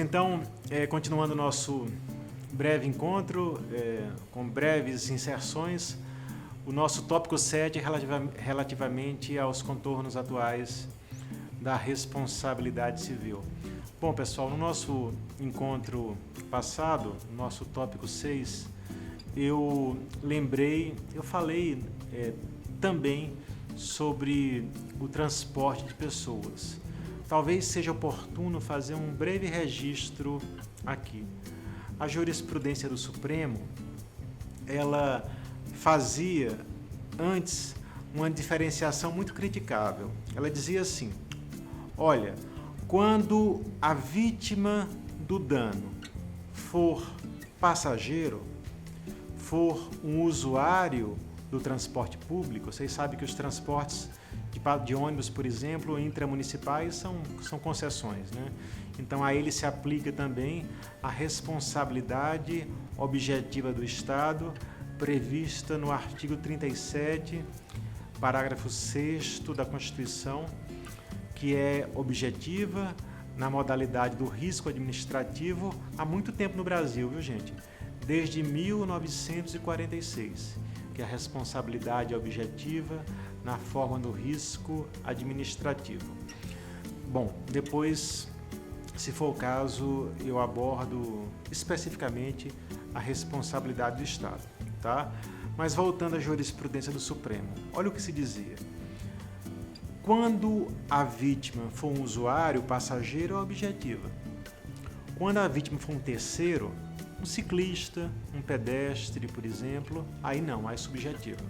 então, continuando o nosso breve encontro, com breves inserções, o nosso tópico 7 é relativamente aos contornos atuais da responsabilidade civil. Bom, pessoal, no nosso encontro passado, no nosso tópico 6, eu falei também sobre o transporte de pessoas. Talvez seja oportuno fazer um breve registro aqui. A jurisprudência do Supremo, ela fazia antes uma diferenciação muito criticável. Ela dizia assim: olha, quando a vítima do dano for passageiro, for um usuário do transporte público, vocês sabem que os transportes de ônibus, por exemplo, intramunicipais são concessões, né? Então a ele se aplica também a responsabilidade objetiva do Estado prevista no artigo 37, parágrafo 6º da Constituição, que é objetiva na modalidade do risco administrativo há muito tempo no Brasil, viu, gente? Desde 1946, que a responsabilidade é objetiva na forma do risco administrativo. Bom, depois, se for o caso, eu abordo especificamente a responsabilidade do Estado, tá? Mas voltando à jurisprudência do Supremo, olha o que se dizia. Quando a vítima for um usuário, passageiro, é objetiva. Quando a vítima for um terceiro, um ciclista, um pedestre, por exemplo, aí não, aí é subjetiva.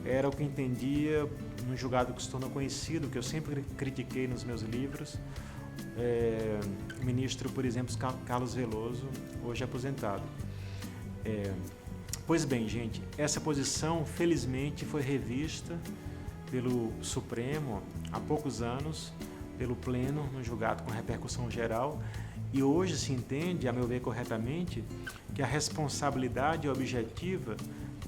Era o que entendia num julgado que se tornou conhecido, que eu sempre critiquei nos meus livros, o ministro, por exemplo, Carlos Veloso, hoje aposentado. Pois bem, gente, essa posição, felizmente, foi revista pelo Supremo há poucos anos, pelo Pleno, no julgado com repercussão geral, e hoje se entende, a meu ver corretamente, que a responsabilidade é objetiva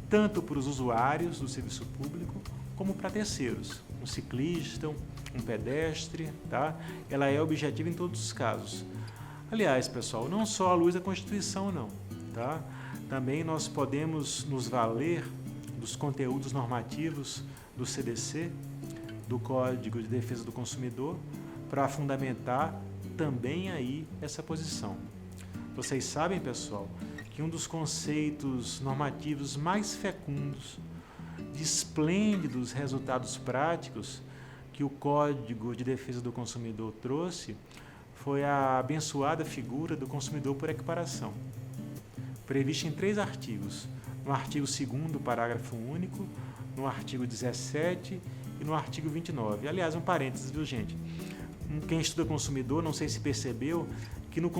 tanto para os usuários do serviço público como para terceiros, um ciclista, um pedestre, tá? Ela é objetiva em todos os casos. Aliás, pessoal, não só à luz da Constituição, não, tá? Também nós podemos nos valer dos conteúdos normativos do CDC, do Código de Defesa do Consumidor, para fundamentar também aí essa posição. Vocês sabem, pessoal, que um dos conceitos normativos mais fecundos, de esplêndidos resultados práticos que o Código de Defesa do Consumidor trouxe foi a abençoada figura do consumidor por equiparação, prevista em 3 artigos, no artigo 2º, parágrafo único, no artigo 17 e no artigo 29. Aliás, um parênteses, viu, gente? Quem estuda consumidor, não sei se percebeu, que no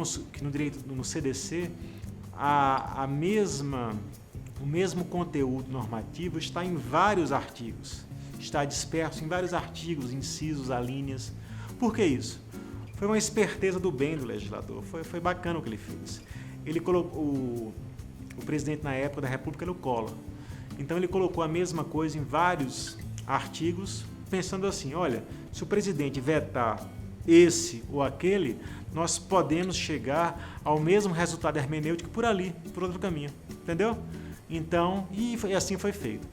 direito, no CDC, o mesmo conteúdo normativo está em vários artigos, está disperso em vários artigos, incisos, alíneas. Por que isso? Foi uma esperteza do bem do legislador, foi bacana o que ele fez. Ele colocou, o presidente na época da República era o Collor, então ele colocou a mesma coisa em vários artigos, pensando assim, olha, se o presidente vetar esse ou aquele, nós podemos chegar ao mesmo resultado hermenêutico por ali, por outro caminho, entendeu? Então, e assim foi feito.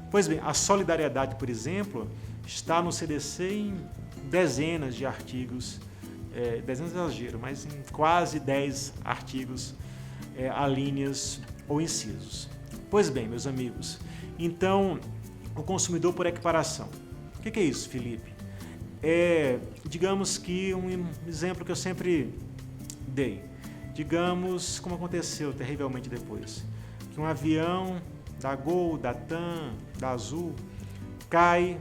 Pois bem, a solidariedade, por exemplo, está no CDC em dezenas de artigos, dezenas de exagero, mas em quase 10 artigos, alíneas ou incisos. Pois bem, meus amigos, então, o consumidor por equiparação. O que é isso, Felipe? Digamos que um exemplo que eu sempre dei, digamos como aconteceu terrivelmente depois, que um avião da Gol, da TAM, da Azul, cai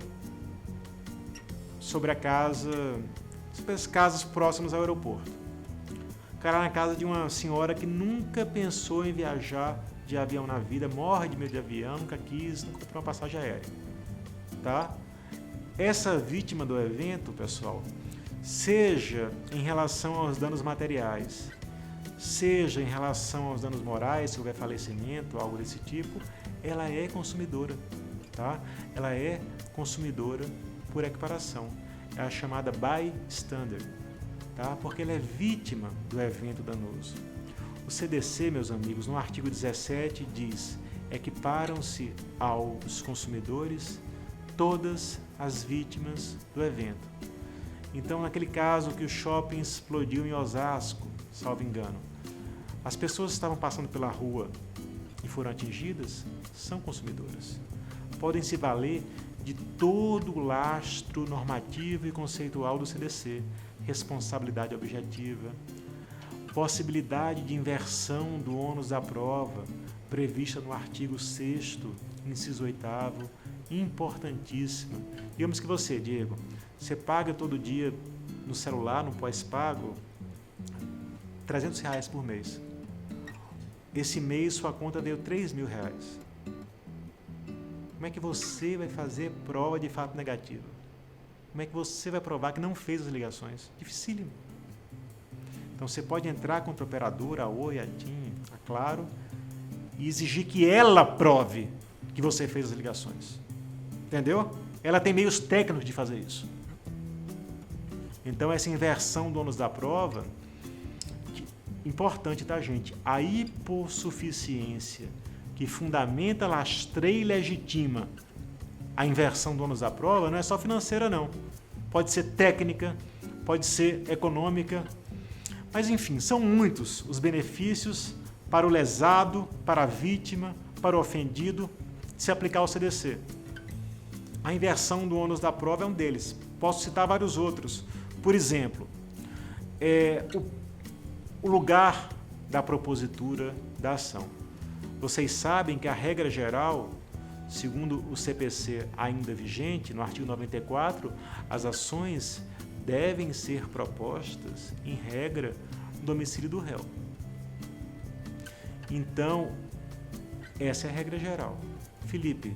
sobre as casas próximas ao aeroporto. Cai na casa de uma senhora que nunca pensou em viajar de avião na vida, morre de medo de avião, nunca comprou uma passagem aérea, tá? Essa vítima do evento, pessoal, seja em relação aos danos materiais, seja em relação aos danos morais, se houver falecimento, algo desse tipo, ela é consumidora, tá? Ela é consumidora por equiparação. É a chamada bystander, tá? Porque ele é vítima do evento danoso. O CDC, meus amigos, no artigo 17 diz: equiparam-se aos consumidores todas as vítimas do evento. Então, naquele caso que o shopping explodiu em Osasco, salvo engano, as pessoas que estavam passando pela rua e foram atingidas são consumidoras. Podem se valer de todo o lastro normativo e conceitual do CDC, responsabilidade objetiva, possibilidade de inversão do ônus da prova, prevista no artigo 6º, inciso 8º, importantíssima. Digamos que você, Diego, você paga todo dia no celular, no pós-pago, R$300 por mês. Esse mês sua conta deu R$3.000. Como é que você vai fazer prova de fato negativo? Como é que você vai provar que não fez as ligações? Dificílimo. Então você pode entrar contra a operadora, a Oi, a TIM, a Claro, e exigir que ela prove que você fez as ligações. Entendeu? Ela tem meios técnicos de fazer isso. Então essa inversão do ônus da prova, importante, tá, gente? A hipossuficiência que fundamenta, lastreia e legitima a inversão do ônus da prova não é só financeira, não. Pode ser técnica, pode ser econômica, mas enfim, são muitos os benefícios para o lesado, para a vítima, para o ofendido, se aplicar ao CDC. A inversão do ônus da prova é um deles. Posso citar vários outros. Por exemplo, o lugar da propositura da ação. Vocês sabem que a regra geral, segundo o CPC ainda vigente, no artigo 94, as ações devem ser propostas, em regra, no domicílio do réu. Então, essa é a regra geral. Felipe,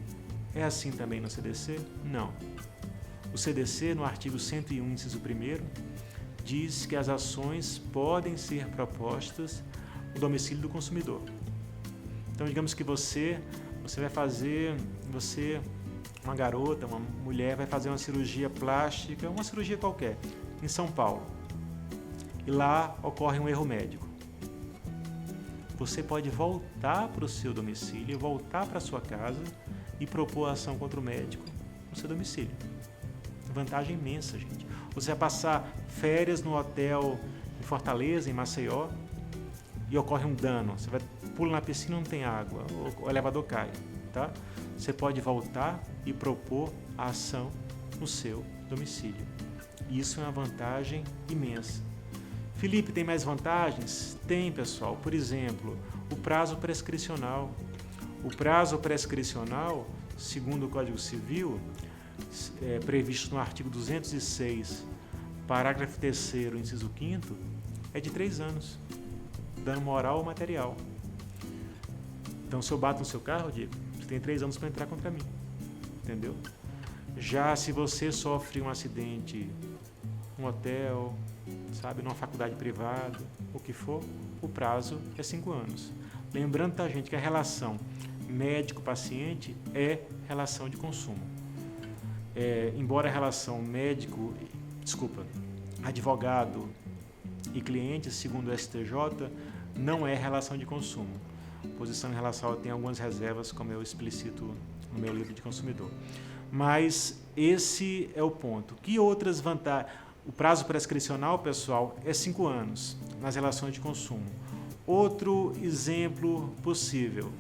é assim também no CDC? Não. O CDC, no artigo 101, inciso 1º, diz que as ações podem ser propostas no domicílio do consumidor. Então, digamos que você vai fazer, uma garota, uma mulher, vai fazer uma cirurgia plástica, uma cirurgia qualquer, em São Paulo. E lá ocorre um erro médico. Você pode voltar para o seu domicílio, voltar para a sua casa e propor a ação contra o médico no seu domicílio. Vantagem imensa, gente. Você vai passar férias no hotel em Fortaleza, em Maceió, e ocorre um dano. Você vai pula na piscina, não tem água, o elevador cai, tá? Você pode voltar e propor a ação no seu domicílio. Isso é uma vantagem imensa. Felipe, tem mais vantagens? Tem, pessoal. Por exemplo, o prazo prescricional. O prazo prescricional, segundo o Código Civil, previsto no artigo 206, parágrafo 3º, inciso 5º, é de 3 anos. Dano moral ou material. Então, se eu bato no seu carro, Diego, você tem 3 anos para entrar contra mim. Entendeu? Já se você sofre um acidente num hotel, sabe, numa faculdade privada, o que for, o prazo é 5 anos. Lembrando, tá, gente, que a relação médico-paciente é relação de consumo. Embora a relação advogado e cliente, segundo o STJ, não é relação de consumo. Posição em relação tem algumas reservas, como eu explicito no meu livro de consumidor. Mas esse é o ponto. Que outras vantagens? O prazo prescricional, pessoal, é 5 anos nas relações de consumo. Outro exemplo possível.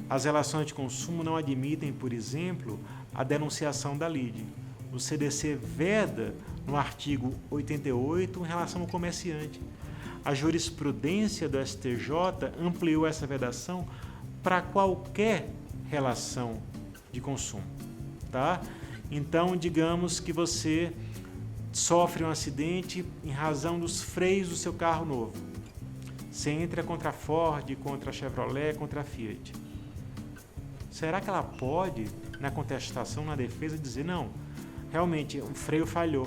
As relações de consumo não admitem, por exemplo, a denunciação da lide. O CDC veda no artigo 88 em relação ao comerciante. A jurisprudência do STJ ampliou essa vedação para qualquer relação de consumo, tá? Então, digamos que você sofre um acidente em razão dos freios do seu carro novo. Você entra contra a Ford, contra a Chevrolet, contra a Fiat. Será que ela pode, na contestação, na defesa, dizer, não, realmente o freio falhou,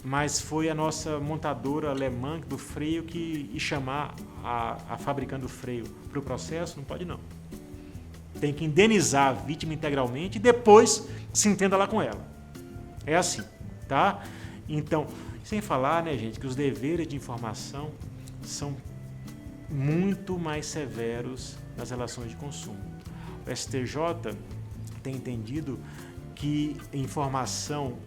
mas foi a nossa montadora alemã do freio e chamar a fabricante do freio para o processo? Não pode, não. Tem que indenizar a vítima integralmente e depois se entenda lá com ela. É assim, tá? Então, Sem falar, né, gente, que os deveres de informação são muito mais severos nas relações de consumo. O STJ tem entendido que a informação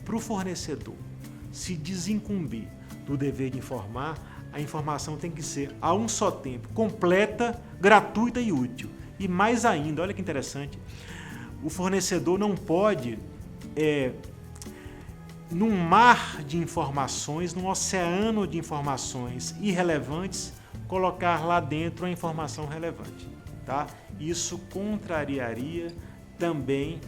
para o fornecedor se desincumbir do dever de informar, a informação tem que ser a um só tempo completa, gratuita e útil. E mais ainda, olha que interessante, o fornecedor não pode, num mar de informações, num oceano de informações irrelevantes, colocar lá dentro a informação relevante. Tá? Isso contrariaria também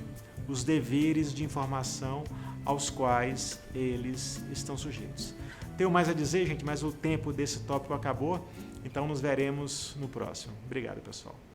os deveres de informação aos quais eles estão sujeitos. Tenho mais a dizer, gente, mas o tempo desse tópico acabou, então nos veremos no próximo. Obrigado, pessoal.